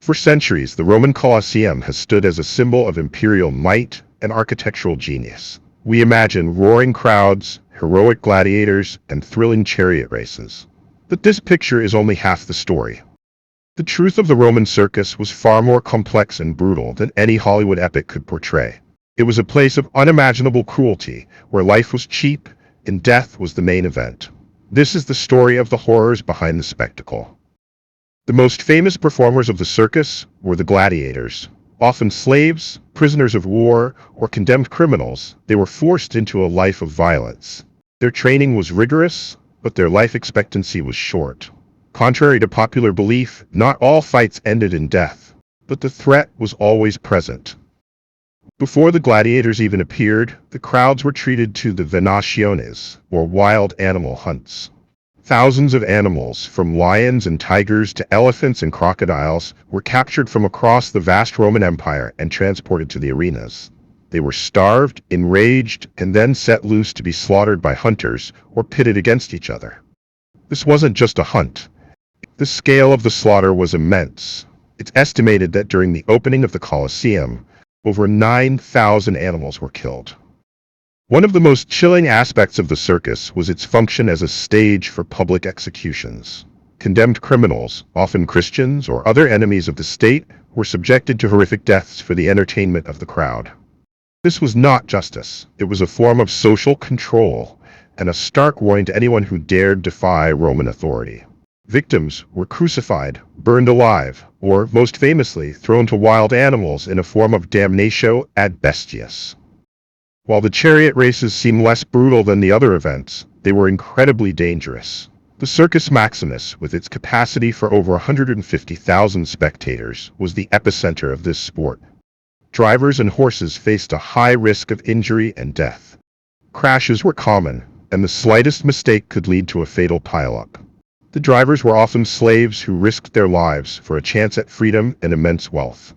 For centuries, the Roman Colosseum has stood as a symbol of imperial might and architectural genius. We imagine roaring crowds, heroic gladiators, and thrilling chariot races. But this picture is only half the story. The truth of the Roman circus was far more complex and brutal than any Hollywood epic could portray. It was a place of unimaginable cruelty, where life was cheap and death was the main event. This is the story of the horrors behind the spectacle. The most famous performers of the circus were the gladiators. Often slaves, prisoners of war, or condemned criminals, they were forced into a life of violence. Their training was rigorous, but their life expectancy was short. Contrary to popular belief, not all fights ended in death, but the threat was always present. Before the gladiators even appeared, the crowds were treated to the venaciones, or wild animal hunts. Thousands of animals, from lions and tigers to elephants and crocodiles, were captured from across the vast Roman Empire and transported to the arenas. They were starved, enraged, and then set loose to be slaughtered by hunters or pitted against each other. This wasn't just a hunt. The scale of the slaughter was immense. It's estimated that during the opening of the Colosseum, over 9,000 animals were killed. One of the most chilling aspects of the circus was its function as a stage for public executions. Condemned criminals, often Christians or other enemies of the state, were subjected to horrific deaths for the entertainment of the crowd. This was not justice. It was a form of social control and a stark warning to anyone who dared defy Roman authority. Victims were crucified, burned alive, or, most famously, thrown to wild animals in a form of damnatio ad bestias. While the chariot races seem less brutal than the other events, they were incredibly dangerous. The Circus Maximus, with its capacity for over 150,000 spectators, was the epicenter of this sport. Drivers and horses faced a high risk of injury and death. Crashes were common, and the slightest mistake could lead to a fatal pileup. The drivers were often slaves who risked their lives for a chance at freedom and immense wealth.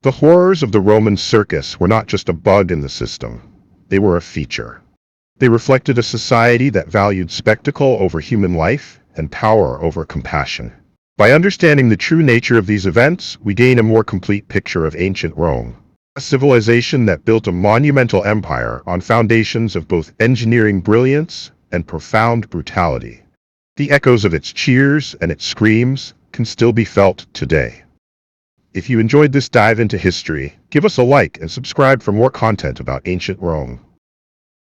The horrors of the Roman circus were not just a bug in the system. They were a feature. They reflected a society that valued spectacle over human life and power over compassion. By understanding the true nature of these events, we gain a more complete picture of ancient Rome, a civilization that built a monumental empire on foundations of both engineering brilliance and profound brutality. The echoes of its cheers and its screams can still be felt today. If you enjoyed this dive into history, give us a like and subscribe for more content about ancient Rome.